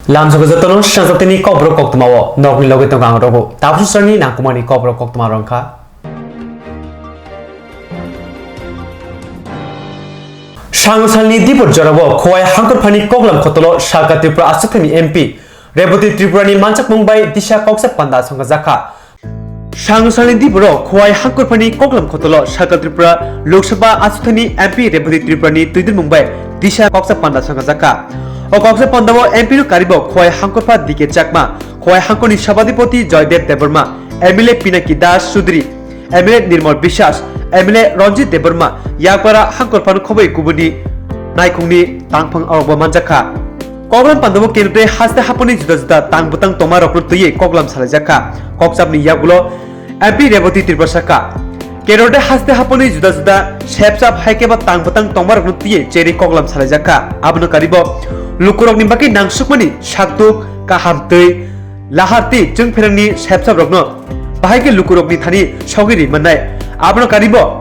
Lamso jatono shansatini kobro koktumawo nokni loge to gangrogo tapsusani nakumani kobro koktumarongka Shangsalni dipur jorabo khowai hangkurphani koklam khotolo Sharka Tripura Asukthani MP Reboti Tripurani Manchak Mumbai Disha Koksa Panda Songa Zakha Shangsalni dipuro khowai hangkurphani koklam khotolo Sharka Tripura Lok Sabha Asukthani MP Reboti Tripurani Tuidin Mumbai Disha Koksa Panda Songa Zakha O Koksa Pandavo MP ru karibo khowai hangkurpha dike chakma khowai hangkoni sabadipoti Joydev Deborma MLA Pinaki Das Sudri MLA Nirmal Bishas MLA Ranjit Deborma Yakpara hangkorpan khobai kubuni naikungni tangphang arokba manjakha Koklam pandabo kentre haste haponi juda juda tangbutang toma rokrut tuye koklam salajaka kokchapni yagulo MP Reboti Tripura Saka Kerode haste haponi juda juda shepsap haikeba tangbutang toma rokrut tuye cheri koklam salajaka abno karibo lukurokni baki nangsukmani saktuk kahamtei laharti jungpherangni shepsap rokno bahai ke lukurokni thani sogiri manai abno karibo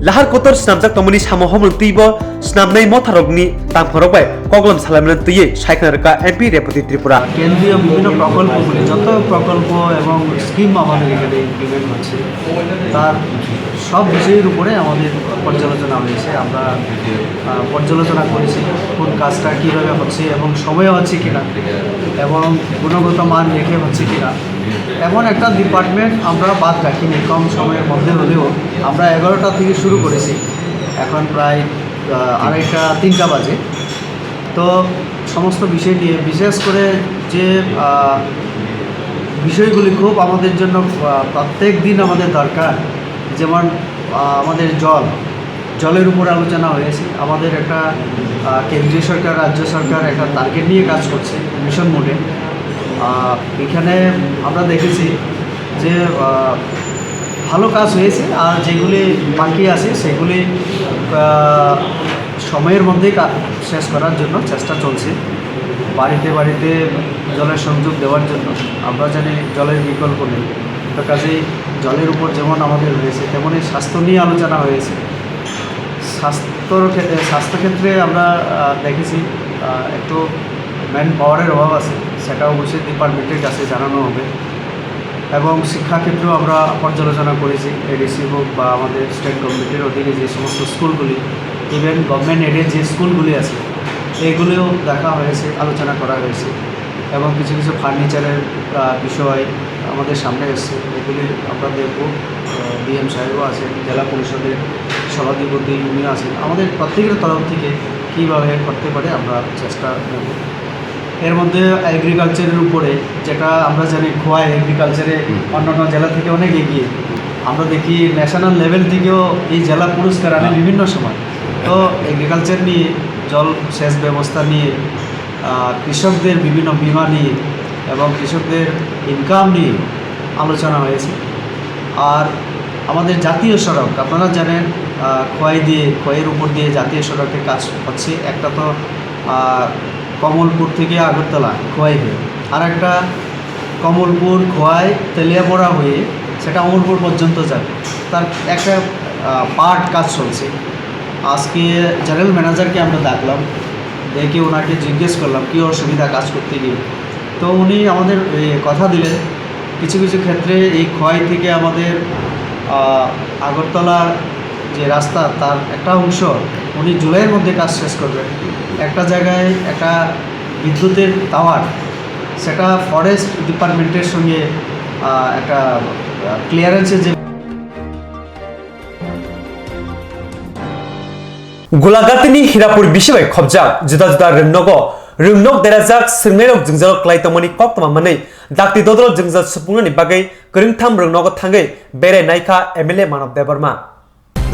lahar kotor snamjak tomoni samo homrung tibo snamnai motharokni tangphorokbai koklam salamna tuye saikhnarka MP Reboti Tripura কেন্দ্রীয় বিভিন্ন প্রকল্পগুলি যত প্রকল্প এবং scheme আমাদের এখানে implement হচ্ছে তার সব বিষয়ের উপরে আমাদের পর্যালোচনা হয়েছে আমরা পর্যালোচনা করেছি কোন কাজটা কীভাবে হচ্ছে এবং সময় হচ্ছে কিনা এবং গুণগত মান রেখে হচ্ছে কিনা এমন একটা ডিপার্টমেন্ট আমরা বাদ রাখিনি কম সময়ের মধ্যে হলেও আমরা 11টা থেকে শুরু করেছি এখন প্রায় 2:30 3টা বাজে তো সমস্ত বিষয় নিয়ে বিশেষ করে যে বিষয়গুলি খুব আমাদের জন্য প্রত্যেক দিন আমাদের দরকার যেমন আমাদের জলের উপর আলোচনা হয়েছে আমাদের একটা কেন্দ্রীয় সরকার রাজ্য সরকার একটা টার্গেট নিয়ে কাজ করছে মিশন মোডে এখানে আমরা দেখেছি যে ভালো কাজ হয়েছে আর যেগুলি বাকি আছে সেগুলি সময়ের মধ্যেই শেষ করার জন্য চেষ্টা চলছে বাড়িতে বাড়িতে জলের সংযোগ দেওয়ার জন্য আমরা জানি জলের বিকল্প নেই তো কাজেই জলের উপর যেমন আমাদের হয়েছে তেমনই স্বাস্থ্য নিয়ে আলোচনা হয়েছে স্বাস্থ্যক্ষেত্রে আমরা দেখেছি একটু ম্যান পাওয়ারের অভাব আছে সেটা অবশ্যই ডিপার্টমেন্টের কাছে জানানো হবে এবং শিক্ষাক্ষেত্রেও আমরা পর্যালোচনা করেছি এডিসি হোক বা আমাদের স্টেট গভর্নমেন্টের অধীনে যে সমস্ত স্কুলগুলি ইভেন গভর্নমেন্ট এডেড যে স্কুলগুলি আছে এগুলিও দেখা হয়েছে আলোচনা করা হয়েছে এবং কিছু কিছু ফার্নিচারের বিষয় আমাদের সামনে এসেছে এগুলি আমরা দেখব ডিএম সাহেবও আছেন জেলা পরিষদের সভাধিপতি উনিও আছেন আমাদের প্রত্যেকের তরফ থেকে কীভাবে করতে পারে আমরা চেষ্টা নেব এর মধ্যে এগ্রিকালচারের উপরে যেটা আমরা জানি খোয়াই এগ্রিকালচারে অন্যান্য জেলা থেকে অনেক এগিয়ে আমরা দেখি ন্যাশনাল লেভেল থেকেও এই জেলা পুরস্কার আনে বিভিন্ন সময় তো এগ্রিকালচার নিয়ে জল সেচ ব্যবস্থা নিয়ে কৃষকদের বিভিন্ন বীমা নিয়ে এবং কৃষকদের ইনকাম নিয়ে আলোচনা হয়েছে আর আমাদের জাতীয় সড়ক আপনারা জানেন খোয়াইয়ের উপর দিয়ে জাতীয় সড়কের কাজ হচ্ছে একটা তো কমলপুর থেকে আগরতলা খোয়াই হয়ে আর একটা কমলপুর খোয়াই তেলিয়াপড়া হয়ে সেটা অমরপুর পর্যন্ত যাবে তার একটা পার্ট কাজ চলছে আজকে জেনারেল ম্যানেজারকে আমরা ডাকলাম দেখে ওনাকে জিজ্ঞেস করলাম কী অসুবিধা কাজ করতে গিয়ে তো উনি আমাদের কথা দিলেন কিছু কিছু ক্ষেত্রে এই খোয়াই থেকে আমাদের আগরতলা যে রাস্তা তার একটা অংশ উনি জুলাইয়ের মধ্যে কাজ শেষ করবেন একটা জায়গায় একটা বিদ্যুতের টাওয়ার সেটা ফরেস্ট ডিপার্টমেন্টের সঙ্গে একটা ক্লিয়ারেন্সের যে Gulagatini Hirapur Bishibai Khobjak Juda Juda Ringnok Derajak Sirnerok Jingjal Klaitomani Koktama Manei Dakti Dodro Jingjal Supungani Bagai Kringtham Ringnok Thangai Bere Naika MLA Manav Deborma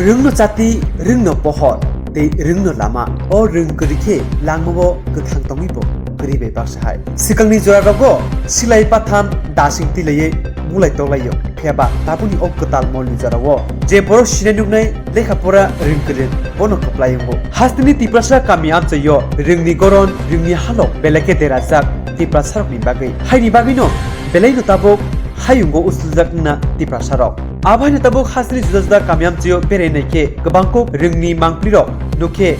Ringno Jati Ringno Pohor Te Ringno Lama O Ring Kurike Langmo Kuthang Tomibo Gribe Baksahai Sikangni Jorago Silai Pathan Dasing Tileye Mulai Tolayo Kheba Tabuni Oktal Molu Jarawo Je Boro Shinenunai Lekhapura Ringkurin Bono Koplayungo Hastini Tiprasa Kami Amchayo Ringni Goron Ringni Halok Beleke Derazak Tiprasarok ni Bagai Haini Bagino Belaino Tabok Hayungo Usuljakna Tiprasarok Abhani Tabok Hastini Judazda Kami Amchayo Bereneke Gabangko Ringni Mangpliro Nuke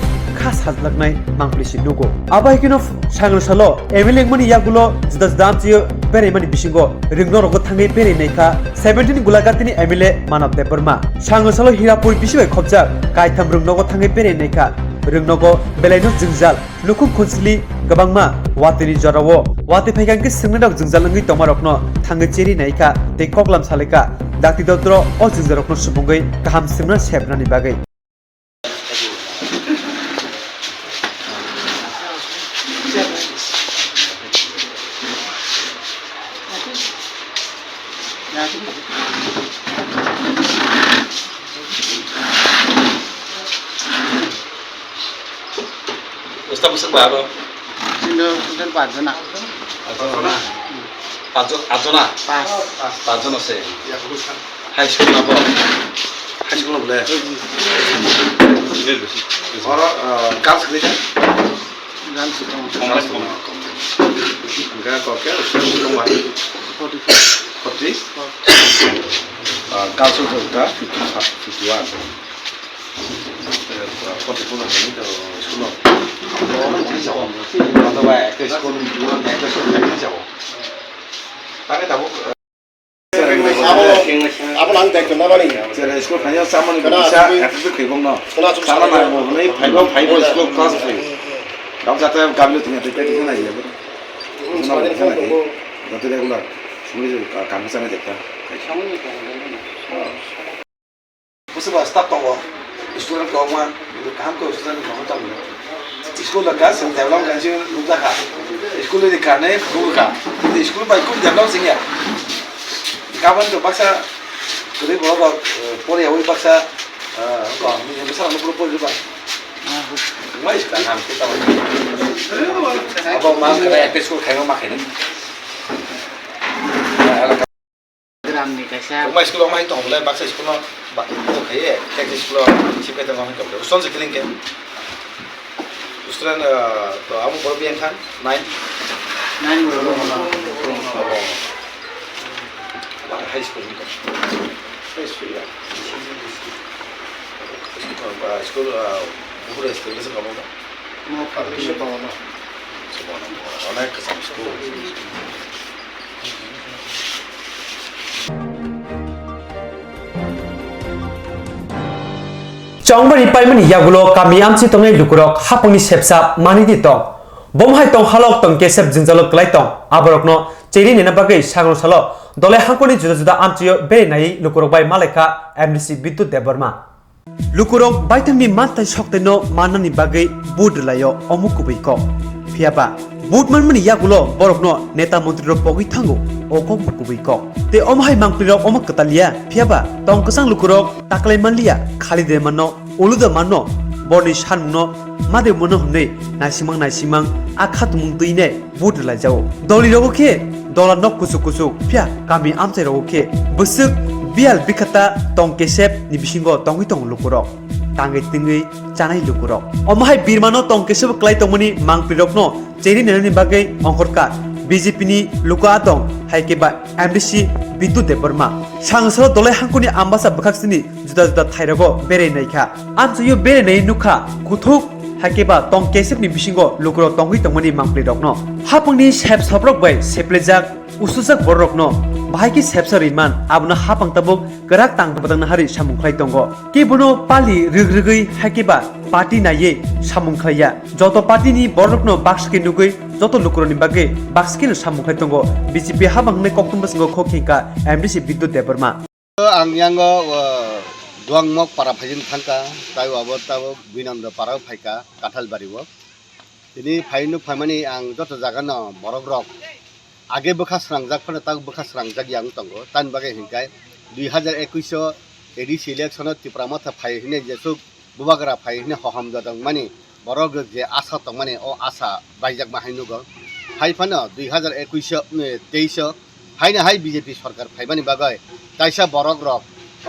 kha sajlaknai mangplisi lugo abai kino sangal salo emile mani yagulo juda juda amchiyo bere mani bisingo ringno rogo thangai bere nei kha 17 gulagatini emile manab debarma sangal salo hirapur bisibai khobjak kaitam rungnogo thangai bere nei kha rungnogo belaino jingjal lukum khonsli gabangma watini jarawo wati phaikangki singnadok jingjalangi tomarokno thangai cheri nei kha te koklam saleka dakti dodro o jingjarokno subungai kaham simna sepnani bagai Ustaz besar berapa? Sudah 4 jana. Ajona? Pas. Ajona sih. High school apa? High school boleh. Orang kas kerja? Dan sudah. Kongres kong. Enggak kok ya, sudah kembali. 40. Kas sudah 51. 40 ini tuh sekolah. Atau baik ke sekolah dua, naik ke sekolah yang jauh. Tapi tahu. Apa nanti kenapa nih? Jadi sekolah hanya sama nih bisa efektif kebong no. Sama nih mau nih five sekolah kelas free. Kamu kata kami lu tinggal tiga di sana ya betul. Sana di sana ni. Nanti dia ulang. Semua kami sana jepta. Mesti bahas tak tahu. Student kawan, itu kami kau student kawan tahu. Sekolah gas yang develop kan sih lupa kah. Sekolah di karena lupa kah. Di sekolah baik pun develop sih ya. Kawan tu paksa, jadi kalau poli awal paksa, kau ni besar nak poli juga. Mai sekarang kita tahu. Apa mak kena sekolah kaya mak ini. Gram ni kasih. Mai sekolah mai tahu boleh paksa sekolah, itu kaya sekolah siapa yang tahu kau. Ustaz sekolah ke? Student kamu berapa yang kan? 9 high school ni kan? High school ya. School bukan school ni sekarang mana? Mau pergi bawah. Sekarang mana kesan school? Chongbari paimani yagulo kami amchi tongai lukurok hapongni sepsa manidi tong bomhai tong halok tong kesep jingjalo klai tong aborokno cheri nena bagai sagro salo dole hangkoni juda juda amchiyo be nai lukurok bai maleka MDC Bidut Debarma lukurok baitami mantai sokteno manani bagai bud layo omukubiko phiaba bud manmani yagulo borokno neta mantri ro pogi thango oko mukubiko te omhai mangpirok omak katalia phiaba tong kusang lukurok taklai manlia khali de manno uluda manno borni sanno made mono hunne naisimang akhat mung tuine bud la jao doli rogo ke dola nok kusuk kusuk phya kami amchai rogo ke busuk bial bikata tong kesep ni bisingo tongi tong lukurok tangai tingai chanai lukurok omhai birmano tong kesep klai tongmani mangpirokno cheri nenani bagai ongkorka BJP ni luka atong haikeba MDC Bidut Debarma sangsalo dole hangkuni ambasa bakaksini juda juda thairago bere naikha amchuyo bere nei nukha kuthuk haikeba tong kesep ni bisingo lukro tonghui tongmani mangpli rokno hapangni sep saprok bai seplejak usujak borokno bahai sepsar iman abna hapang tabuk gerak tang batang hari samung khlai tongo kibuno pali rigrigui haikeba party naye samung khlaya joto party ni borokno bakski nugui joto lukroni bage bakski no samung khlai tongo BJP habang ne koktum basingo khokhinka MDC Bidut Debarma ang yang duang mok para phajin thangka tayo abot tabo binamda para phaika kathal bariwo ini phainu phamani ang joto jaga no borok rok age bekas rangjak phane tak bekas rangjak yang tongo tan bagai hingkai 2021 edi selection Tripura matha phai hine jesuk bubagra phai hine hoham jadang mani borok je asa tong mani o asa baijak mahainu go phai phano 2021 23 haina hai BJP sarkar phaibani bagai taisa borok rok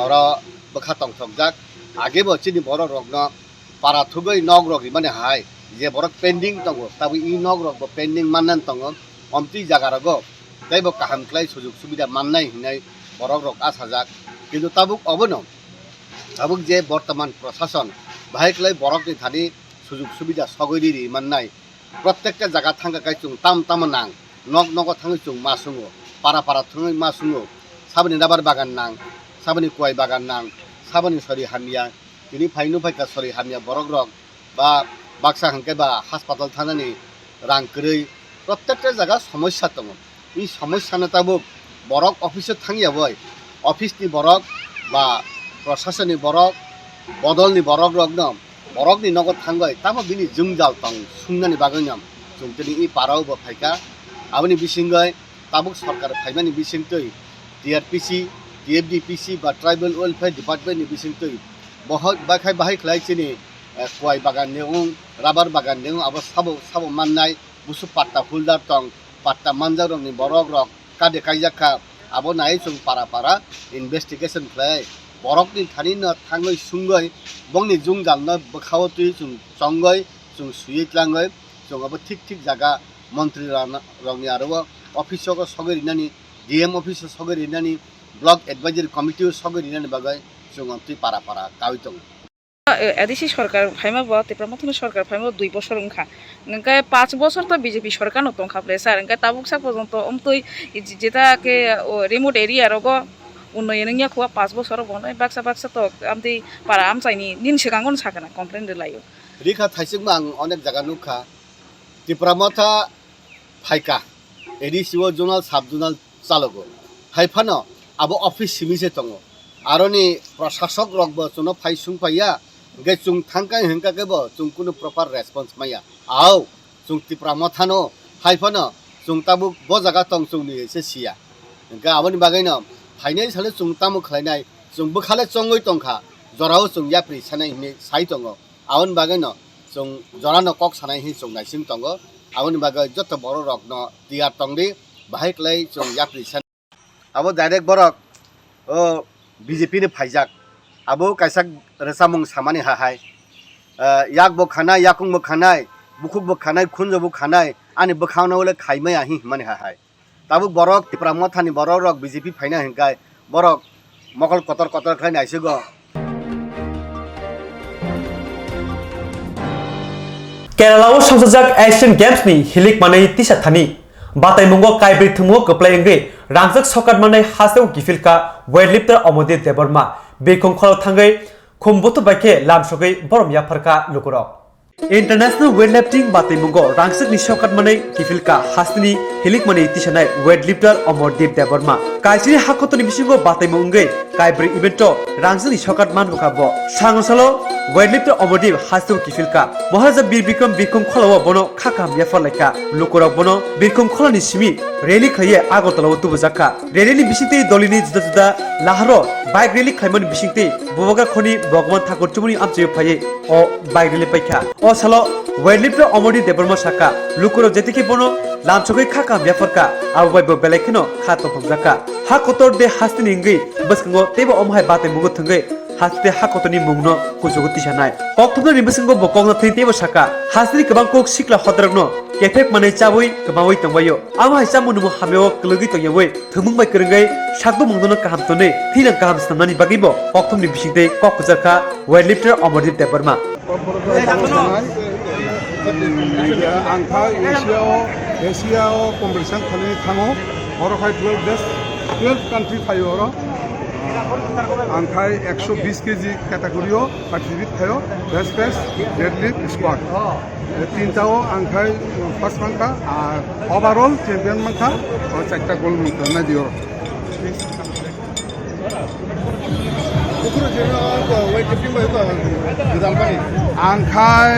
ora bekha tong thokjak age bo chini borok rok no para thugoi nog rok mane hai je borok pending tongo tabi i nog rok bo pending manan tongo omti jagarago taibo kaham klai sujuk subida mannai hinai borok rok asajak kintu tabuk obono tabuk je bortoman proshashan bahai klai borok ni thani সুযোগ সুবিধা সগৈরি মাননাই প্রত্যেকটা জায়গা থাঙ্গাকাই চুং তাম তাম নাং নগ নগ থাঙै চুং मा सुङो पारा पारा थाङै मा सुङो साबनि राबार बागान नां साबनि कय बागान नां साबनि सरि हामिया बिनि फाइनु फाइका सरि हामिया बरक रक बा बाक्सा हांके बा हासपाताल थानानि रां करै प्रत्येकटा जायगा समस्या दङ এই সমস্যাनो তাবো বরক অফিসে থাঙিয়া বই অফিসनि বরক বা প্রশাসনनि বরক বদলनि বরক রকনম বরকनि नगद थांबाय ताबो बिनि जोंजाल तং सुंनानि बागैनम जों दिनै इ पाराव बा फाइका आबनि बिसिंगै ताबुक सरकार फाइमानि बिसिंतै टीआरपीसी टीएफडीपीसी बा ट्राइबल वेलफेयर डिपार्टमेंटनि बिसिंतै बहुत बाखाय बाहाय खलायसिनि कय बागान नेउं राबार बागान नेउं आबो साबो माननाय बुसु पाट्टा फुलदार तं पाट्टा मानजारंनि बरक रक कादे कायजाखा आबो नाय जों पारा पारा इनभेस्टिगेशन खलाय बरकनि थानिनो थाङै सुंगै बंनि जुंजालनो बखावतै जों चंगै जों सुयैख्लाङै जों आबो ठीक ठीक जागा मन्त्री रंनि आरो अफिसको सगैरिनानि डीएम अफिस सगैरिनानि ब्लक एडभाइजरी कमिटी सगैरिनानि बागै जों ति पारा पारा कावितं এদেশি সরকার ফাইমাবো তেপ্রামথন সরকার ফাইমাবো 2 বছর ওংখা নঙ্কায় 5 বছর তো বিজেপি সরকার নতং খাপলে স্যার নঙ্কায় তাবুকসা পর্যন্ত অমতই যেটাকে রিমোট এরিয়া রগো উন্নয়ন নিয়া খুয়া 5 বছর বনাই বাক্সা তো আমতি পারা আমচাইনি দিন সিগাंगन साखना कमप्लेन लायो रिखा थाइसिगमा आं अनेक जागा नुखा तिप्रामथा फाइका एडिसिओ जोनाल साब जोनाल चालगो फाइफानो आबो ऑफिस सिमिसे तंगो आरोनि प्रशासक रगबो चुनो फाइसुं फाइया गे चुं थांकाय हेंकाकेबो चुं कुनु प्रपार रेसपन्स माया आव चुं तिप्रामथानो फाइफानो चुं ताबु ब जागा तं चुंनि एसे सिया गा आबनि बागैनो फाइनाय साले चुं तामु खलायनाय चुं बखाले चंगै तंखा जराव चुं याप्रि सानाय नि साइ तंगो आवन बागैनो चुं जरानो कक सानाय हि चुं नाइसिं तंगो आवन बागै जत बर रकनो तियार तंगदि बाहायक्लाय चुं याप्रि सान आबो डाइरेक्ट बरक ओ बीजेपी नि फाइजाक आबो काइसाक रेसामुं सामानि हाहाय याक बो खानाय याकुं बो खानाय बुखुक बो खानाय खुनजो बो खानाय आनि बखावनावले खाइमै आहि माने हाहाय ताबो बरक तिप्रामथानि बर रक बीजेपी फाइना हेंकाय बरक मकल कतर कतर खाय नाइसगो केरलाव संसदजाक एशियन गेम्स नि हिलिक मानै तिसा थानि बाताइमुंगो काइब्रि थुमो कप्लायंगे रांजक सकात मानै हासेव गिफिलका वेटलिफ्टर अमोदित देबरमा बेखं खल थांगै खुमबुतु बाइके लामसगै बरम याफरका लुकुरक इंटरनेशनल वेटलिफ्टिंग बाताइमुंगो रांजक नि सकात मानै गिफिलका हासनि हिलिक मानै तिसानाय वेटलिफ्टर अमोदित देबरमा काइसिनि हाखतनि बिसिंगो बाताइमुंगै काइब्रि इवेंटो रांजक नि सकात मानगोखाबो सांगसलो वेटलिफ्टर अमोदित हासेव गिफिलका महाराजा बीर बिक्रम खलाव बनो खाखाम याफरलायका लुकुरक बनो बिक्रम खलानि सिमि रेली खये आगरतलाव तुबजाका रेलीनि बिसिंते दलिनि जुदा जुदा लाहारो बाइक रेली खायमन बिसिंते बुबगा खनि भगवान ठाकुर चुमुनि आमचे फाये ओ बाइक रेली पैखा ओ सालो वेटलिफ्टर अमोदित देबरमा साका लुकुरक जेतिके बनो लामसगै खाखाम याफरका आबो बेलेखनो खातो फमजाका हा कोतर दे हास्तिनि इंगै बसखंगो तेबो अमहाय बाते मुगो थंगै हास्ते हाकतनि मुंगनो कुजुगति सानाय कक्तबनो रिबसिंगो बकंगनो थैतेबो साका हास्ति गोबां कोक सिक्ला खतरगनो केफेक मानै चाबुइ गोबावै तंबायो आमा हिसा मुनुमु हामेव क्लगि तयवै थमुंबाय करंगै साकबो मुंगनो काहामतनै थैना काहाम सामनानि बागैबो कक्तमनि बिसिंते ककजारखा वेटलिफ्टर अमोदित देबरमा आंखा एशियाव कम्पिटिशन खालामनो थाङो बर'खाय 12 कान्ट्रि थायो आंखाय 120 केजि कैटेगरियाव पार्टिसिपेट थायो बेस्ट डेडलिफ्ट स्क्वाड तीनटाও आंखाय फार्स्ट मानखा और ओवरऑल चैंपियन मानखा और 4टा गोल्ड मानखा ना दियो आंखाय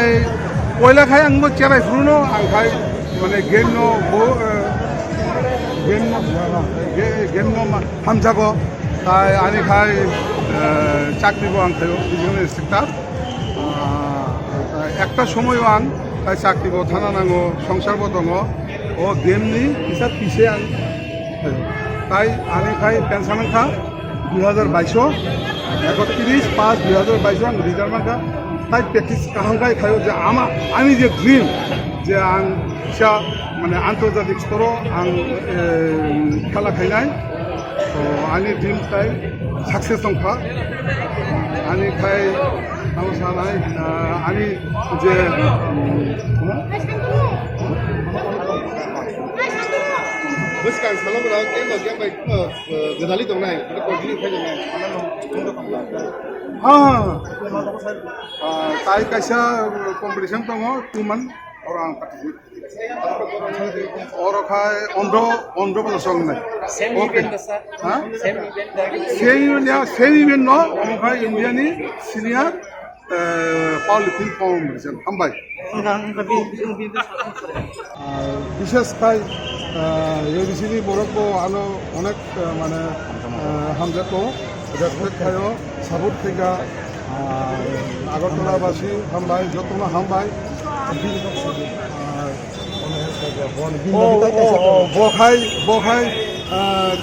पयलाखाय आंबो चेराय फुनो आंखाय माने गेमनो हामजागो তাই আনি খাই চাকরিবো আন খাইও বিজনেস সেক্টর একটা সময়ও আন তাই চাকরিবো থানা নাঙ্গো সংসারবো দङ ও গেমনি হিসাব পিছে আন তাই আনি খাই পেনশন খা 2022 31/5/2022 আন রিজাল্ট মাখা তাই প্র্যাকটিস কাহাঙ্গাই খাইও যে আমি যে ড্রিম যে আন ফিসা মানে আন্তর্জাতিক স্তর আন খেলা খাইনাই तो आंनि ड्रीम टाइम सक्सेस दंखा आंनिखाय সমস্যা নাই আমি যে Buscan salon berapa yang baik gedali dong naik kita koordinasi saja naik tai kaisa competition dong 2 month orang participate orang kai ondo pelosong naik oke same event no orang kai India ni senior powerlifting competition hambai বিশেষ কাজ ABCD বরক আলো অনেক মানে হামজাত respect খায় support থেকে আগরতলাবাসী হামবাই যতনা হামবাই বখাই বখাই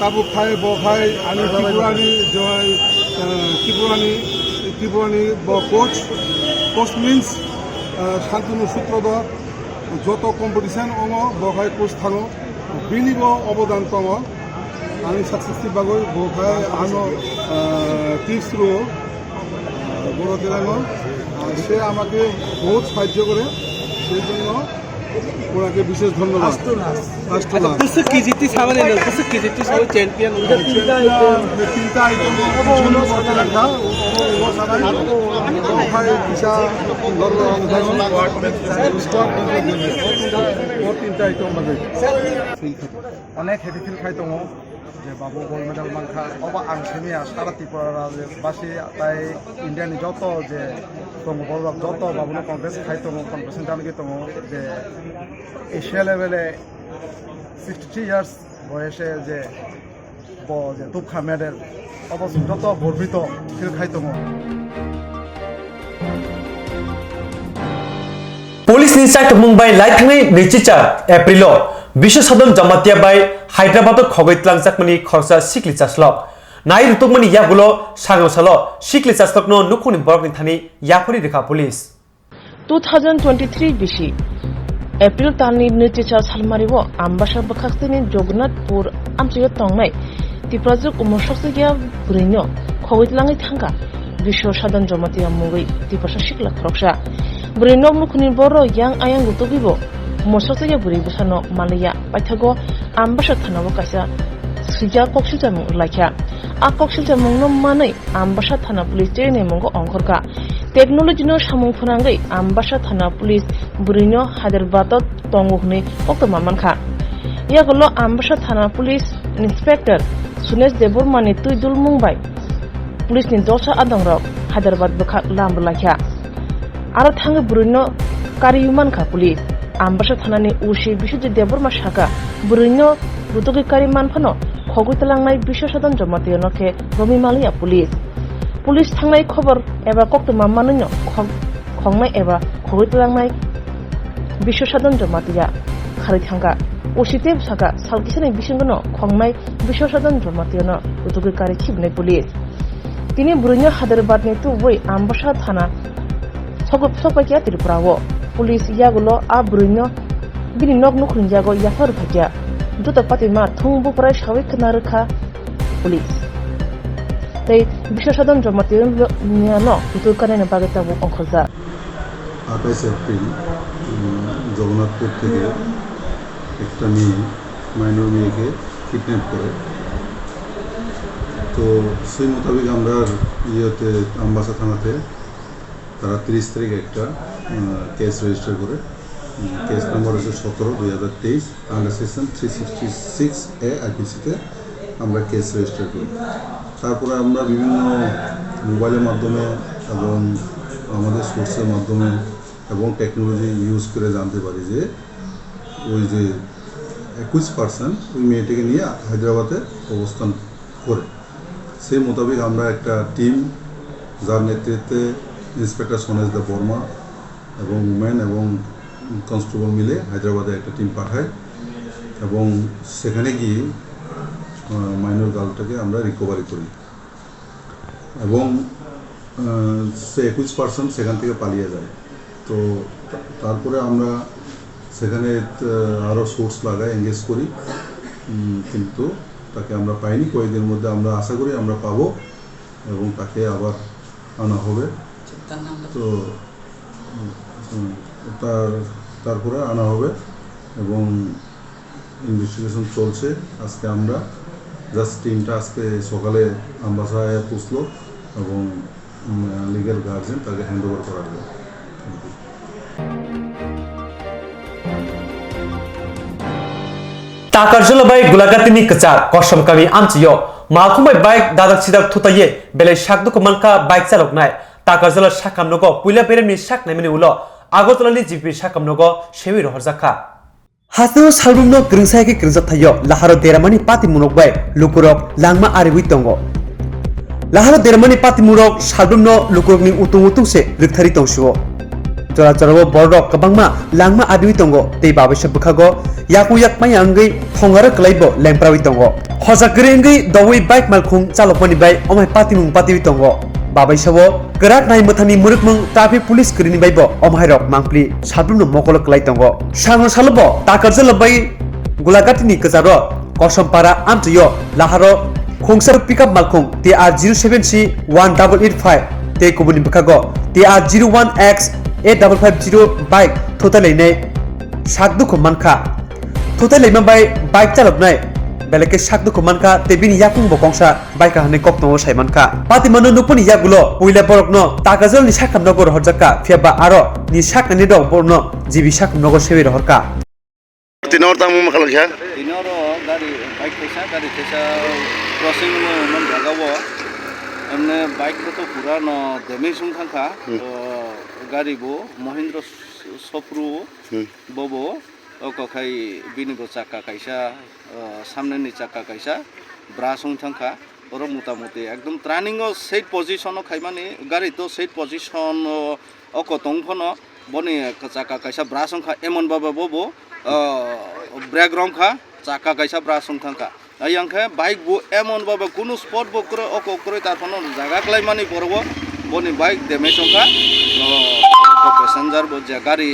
কাবু খাই বখাই আনি ত্রিপুরানি জয় ত্রিপুরানি কোচ কোচ মিন্স শান্তনু সূত্রধর যত কম্পিটিশন অङ বখাই কোচ থাङो বিনিবো অবদান দङ আমি সাকসেসফুল বাগৈ বখাই আনো টিপসরো বড় দিলানো সে আমাকে বহুত সাহায্য করে সেই জন্য ওনাকে বিশেষ ধন্যবাদ पुस्तक की जीती सामने नहीं पुस्तक की जीती सब चैंपियन उधर তিনটা আইটেম রাখা ও সারা বখাই কিসা গর্ব ও তিনটা আইটেম বাজে অনেক হেভি ফিল খাই দङ যে বাবু গোল্ড মেডেল মাংখা অবা आं सेमिया सारा त्रिपुरा बासी ताई इन्डियानि যত যে दङ बरफ যত बाबुनो कन्टेस्ट खाई दङ कम्पिटिशन जानागि दङ যে एशिया लेभेले 63 ইয়ার্স বয়সে যে তুপখা মেডেল অবশ্য যত গর্বিত ফিল খাই দङ पुलिस नि साइट मुंबई लाइथांनि 24 एप्रिल विश्व साधन जमातिया बाय हायद्राबाद खगैतलां जाकमनि खरसा सिकलि चासलक नाय रुतुकमनि यागुलो सागोसलो सिकलि चासलकनो नुखुनि बरकनि थानि याफरि रेखा पुलिस 2023 बिसि एप्रिल तानि नैथिचा सालमारिबो आम्बासा बखाखतिनि जगन्नाथपुर आमचिगा तंनाय तिप्राजुक उमसक्सिया बुरैनो खगैतलाङै थांगा विश्व साधन जमातिया मुगै तिपासा सिकला खरकसा बुरैनो मुखुनि बर यां आयां गुतुबिबो मसक्सिया बुरै बुसानो मालया पाइथागो आम्बासा थानाबो कासा सुजा कक्सिलजा मुं लाखिया आ कक्सिलजा मुंनो मानै आम्बासा थाना पुलिस जेने मुंगो अंखरका टेक्नोलॉजीनो सामुं फुनांगै आम्बासा थाना पुलिस बुरैनो हायद्राबाद तंगुखनि अक्टमा मानखा यागलो आम्बासा थाना पुलिस इंस्पेक्टर सुनेश देबरमानि तुइदुल मुंबाई पुलिसनि दसा आदंरक हायद्राबाद बखा लामबो लाखिया आरो थाङो बुरैनो कारियुमानखा पुलिस आम्बासा थानानि उसी बिशुदि देबरमा साका बुरैनो रुतुगि कारिमानफानो खगैतलांनाय विश्व साधन जमातियनखे रमिमालिया पुलिस थांनाय खबर एबा कक्टमा मानैनो खंनाय एबा खगैतलांनाय विश्व साधन जमातिया खारै थांगा उसिते साका सालकिसानि बिसिंगनो खंनाय विश्व साधन जमातियनो रुतुगि कारि खिबनाय पुलिस तिनि बुरैनो हायद्राबादनि तुबै आम्बासा थाना सगपाकिया त्रिपुरावो पुलिस यागुलो आ बुरैनो बिनि नक नुखुनजागो याफोर फाकिया दुता पातिमा थुंबु प्राय सावै खोनारखा पुलिस तै विश्व साधन जमातियनो रुतुगि कारिनि बागै ताबो अंखजा 28 এপ্রিল জগন্নাথপুর থেকে একটা মেয়ে মাইনর মেয়েকে কিডন্যাপ করে তো সেই মোতাবেক আমরা ইয়েতে আম্বাসা থানাতে তারা 30 তারিখ একটা কেস রেজিস্টার করে কেস নম্বর আছে 17/2023 আন্ডার সেকশন 366A আইপিসিতে আমরা কেস রেজিস্টার করি তারপরে আমরা বিভিন্ন মোবাইলের মাধ্যমে এবং আমাদের সোর্সের মাধ্যমে এবং টেকনোলজি ইউজ করে জানতে পারি যে ওই যে 21% ওই মেয়েটিকে নিয়ে হায়দ্রাবাদে অবস্থান করে সেই মোতাবেক আমরা একটা টিম যার নেতৃত্বে ইন্সপেক্টর সোনেশ দে বর্মা এবং উমেন এবং কনস্টেবল মিলে হায়দ্রাবাদে একটা টিম পাঠায় এবং সেখানে গিয়ে মাইনর গার্লটাকে আমরা রিকভারি করি এবং সে 21% সেখান থেকে পালিয়ে যায় তো তারপরে আমরা সেখানে আরও সোর্স লাগাই এঙ্গেজ করি কিন্তু তাকে আমরা পাইনি কয়েকদিনের মধ্যে আমরা আশা করি আমরা পাবো এবং তাকে আবার আনা হবে তো তারপরে আনা হবে এবং ইনভেস্টিগেশন চলছে। আজকে আমরা জাস্ট টিমটা আজকে সকালে আমবাসায় পৌঁছলো এবং লিগ্যাল গার্জেন তাকে হ্যান্ড ওভার করা হবে। Takar jalabai gulagatini kecar kosam kami amciyo malkumbai baik dadak sidak thutaye bele shakdu komanka baik salok nai takar jala shakam nogo puila beremni shak naimini ulo agotolani jipi shakam nogo shewi rohorjaka Hasno salbumno gringsai ke gringjak thayo laharo deramani pati munokbai lukurok langma ariwi tongo Laharo deramani pati munok salbumno lukurokni utung utungse rikthari tongsuo Jora jorabo borok kabangma langma adui tongo tei babisa bukhago yaku yakmai angai thongara klaibo lengprawi tongo hojagri angai dawai bike malkhung chalokmani bai omai patimung patiwi tongo babaisabo gerak nai muthani murukmung traffic police krini baibo omai rok mangpli salbumno mokolo klai tongo sango salobo takarjala bai gulagatini kejaro kosompara amtiyo laharo khongsa pickup malkhung TR07C 1885 tei kubuni bukhago TR01X 8550 bike total nei sakdu manka total lei bai bike chalok nai beleke sakdu manka tebini yakung bokongsa bike hane kok no sai manka pati mano nupuni yagulo puila borok no takajol ni sakam no gor horjaka fiaba aro ni sak ni do borno jibi sakam no go sewi horka tinor tamu makalakha Tinoro gari bike tesa crossing non jagawo amne bike to pura no damage thangka gari bo Mahindra Sopru bobo oko khai binibo chakka kaisa samneni chakka kaisa brasung thangka oro motamuti ekdom turning o set position o khaimani gari to set position oko tongphono boni chakka kaisa brasung kha emon baba bobo brake rom kha chakka kaisa brasung thangka ayangkha bike bo emon baba kunu spot bo kro oko kro tarphono jaga klaimani porbo boni bike damage ongkha passenger bo gari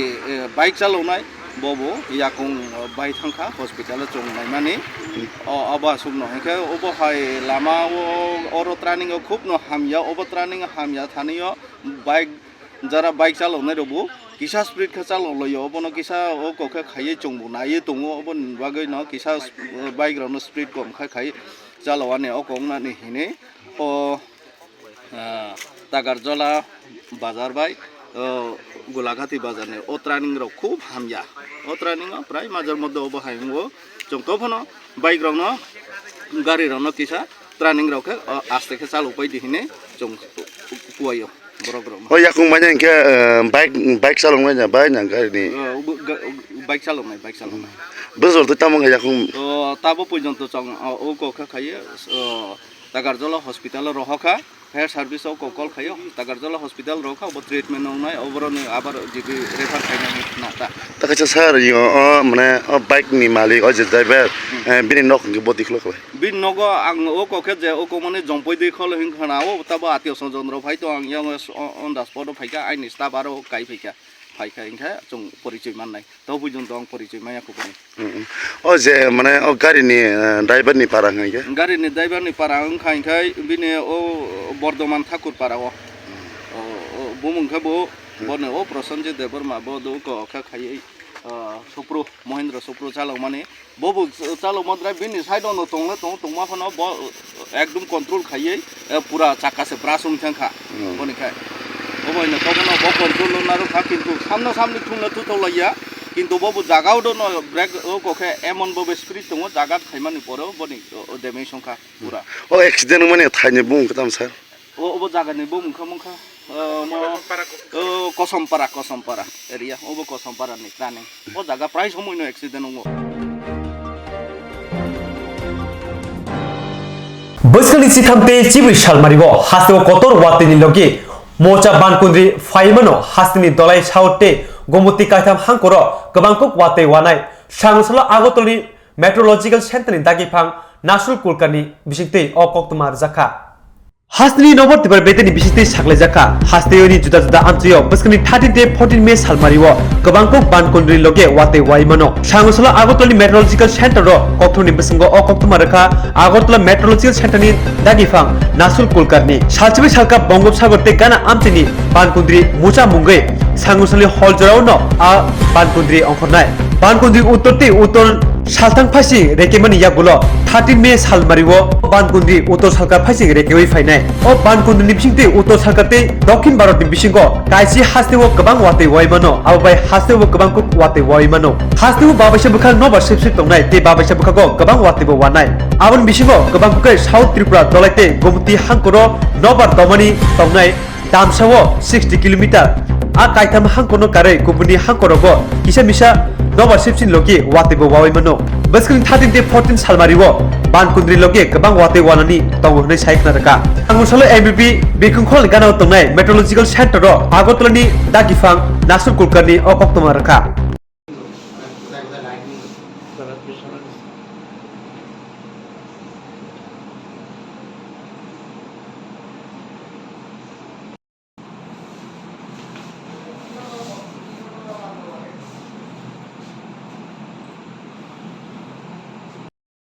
bike chalonai bobo yakung bai thangkha hospital chongnai mani aba sumno hekhe obo hai lama oro training khub no hamya obo training hamya thaniyo bike jara bike chalonai robo kisa speed kha chaloloyo obo no kisa o kokhe khaiye chongbu naiye tongo obo bagai no kisa bike ro no speed kom khai chalawani okongna ni hine o Tagarjala bazar bai Gulagati bazar ne o training ro khub hamya o training prai majar modde obo haingo jongto phono bike ro no gari ro no kisa training ro khe aste khe chalu pai dihine jong puayo borok ro o yakung manya ke bike salong manya bai nang gari ni bike chalonai bezor to tamong yakung tabo pojonto chong o ko kha khaiye Tagarjala hospital rohaka hair service o call khayo Tagarjala hospital roka obo treatment nai oborone abar jibi refer khainani nata takacha sar yo mane bike ni malik o je driver bini nok ngi bodi khlo khle bin nogo ang o ko khe je o ko mane jompoi de khol hin khana o tabo atio sonjondro phai to ang yang on the spot phaika aini staff aro kai phaika phaika ingkha chung porichoi mannai to bujon dong porichoi maya ko bani o je mane o gari ni driver ni parang ngi gari ni driver ni parang khai bini o Bordhaman Thakur para o bumung kha bo bone o Prosenjit Debarma bo do ko kha khai Sopru Mahindra Sopru chalok mane bobu chalok madra bini side on tongla tongma phono bo ekdom control khaiye pura chakka se brasung thangkha boni khai oboino kono bo control naru kha kintu samne thungna tutolaya kintu bobu jagao do no break o ko khe emon bobu spirit tongo jaga khaimani pore boni damage songkha pura o accident mane thaine bung katam sir obo jaga ni bung khamongkha Kosompara area obo Kosompara ni training o jaga price homoino accident ongo Buskali Chithamte Chibi Shalmaribo Haseo Kotor Watini Logi Mocha Bankundri Faimano Hasini Dolai Shaute Gomuti Kaitham Hankoro Gabangkok Wate Wanai Shangsala Agotoli Meteorological Center in Dagipang National Kulkani Bishikte Okoktumar Zaka Hasni nomor tibar beteni bisite sakle jaka hasteyoni juda juda amtriyo beskani 13 day 14 May salmariwo gobangko bankondri loge wate waimano Sangosala Agartala Meteorological Center ro kokthoni besingo o koktuma Agartala Meteorological Center ni dagifang Nasul Kulkarni salchibi salka Bangopsagar te gana amtini bankondri mucha mungai Sangosali holjorao no a bankondri ongkhornai bankondri uttorte uttor Saltang Pasi Rekemani Yagulo 13 May Salmariwo Bankundri Uttor Salka Pasi Rekewi Fainai O Bankundri Nipsingte Uttor Salkate Dokin Barot Bishingo Kaisi Hastewo Kabang Wate Waimano Abai Hastewo Kabang Kuk Wate Waimano Hastewo Babasha Bukal Nova Sipsik Tongnai Te Babasha Bukago Kabang Wate Wanai Abon Bishingo Kabang Kukai South Tripura Dolate Gomti Hankoro Nobar Domani Tongnai Damsawo 60 km A Kaitam Hankono Kare Kubuni Hankorogo Kisa Misha Nova Sipsin Loki Watebo Waimano Baskin 13 day 14 Salmariwo Bankundri Loki Kabang Wate Wanani Tongunai Saiknaraka Angusalo MVP Bikunkol Gana Tongai Meteorological Center Agartala Dagifang Nasul Kulkarni Okoktomaraka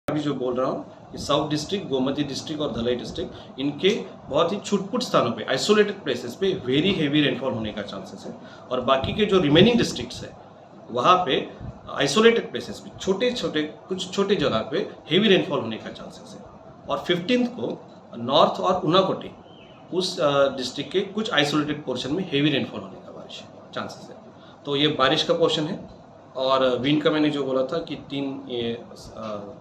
अभी जो बोल रहा हूँ कि south district, Gomti district और धलाई district इनके बहुत ही छुटपुट स्थानों पे आइसोलेटेड प्लेसेस पे वेरी हेवी रेनफॉल होने का चांसेस है और बाकी के जो रिमेनिंग डिस्ट्रिक्ट्स है वहाँ पे आइसोलेटेड प्लेसेस पे कुछ छोटे जगह पे हेवी रेनफॉल होने का चांसेस है और 15th को नॉर्थ और उनाकोटी उस डिस्ट्रिक्ट के कुछ आइसोलेटेड पोर्शन में हेवी रेनफॉल होने का चांसेस है। तो ये बारिश का पोर्शन है और विंड का मैंने जो बोला था कि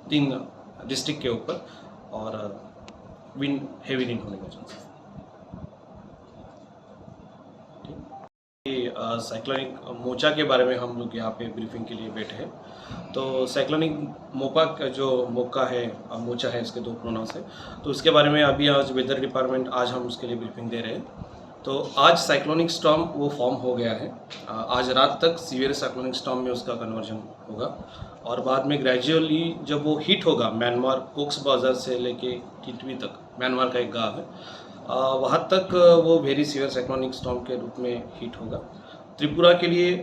तीन डिस्ट्रिक्ट के ऊपर और विंड हेवी विंड होने का चांस है। साइक्लोनिक मोचा के बारे में हम लोग यहाँ पे ब्रीफिंग के लिए बैठे हैं। तो साइक्लोनिक मोपा का जो मोका है मोचा है, इसके दो प्रोनाउंस है, तो इसके बारे में अभी आज वेदर डिपार्टमेंट आज हम उसके लिए ब्रीफिंग दे रहे हैं। तो आज साइक्लोनिक स्टॉर्म वो फॉर्म हो गया है। आज रात तक सीवियर साइक्लोनिक स्टॉर्म में उसका कन्वर्जन होगा और बाद में ग्रेजुअली जब वो हिट होगा म्यांमार कोक्स बाजार से लेके टिटवी तक, म्यांमार का एक गाँव है, वहाँ तक वो वेरी सीवियर साइक्लोनिक स्टॉर्म के रूप में हिट होगा। त्रिपुरा के लिए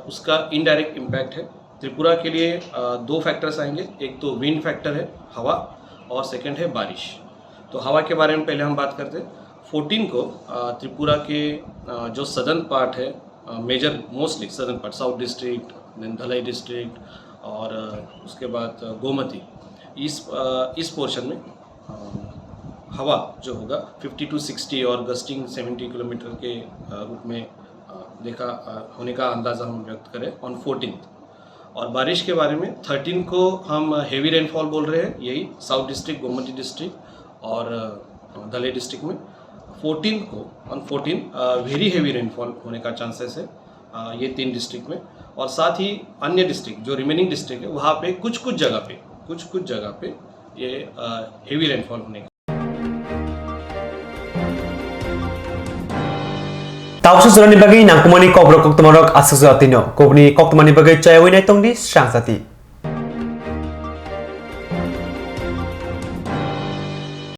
उसका इनडायरेक्ट इम्पैक्ट है। त्रिपुरा के लिए दो फैक्टर्स आएंगे, एक तो विंड फैक्टर है हवा और सेकंड है बारिश। तो हवा के बारे में पहले हम बात करते हैं। 14 को त्रिपुरा के जो सदर्न पार्ट है, major mostly southern part, south district, then Dhalai district और उसके बाद गोमती, इस पोर्शन में हवा जो होगा 50 to 60 और गस्टिंग 70 किलोमीटर के रूप में देखा होने का अंदाज़ा हम व्यक्त करें ऑन 14th। और बारिश के बारे में 13 को हम हेवी रेनफॉल बोल रहे हैं, यही साउथ डिस्ट्रिक्ट, गोमती डिस्ट्रिक्ट और धलाई डिस्ट्रिक्ट में। 14 को ऑन 14 वेरी हेवी रेनफॉल होने का चांसेस है ये 3 डिस्ट्रिक्ट में। और साथ ही अन्य डिस्ट्रिक्ट जो रिमेनिंग डिस्ट्रिक्ट है वहाँ पे कुछ जगह पे ये हेवी रेनफॉल होने का। Tausu surani bagi nangkumani kobrok koktomarok asuk zatino. Kopni koktomani bagi cayawinai tongdi sang sati.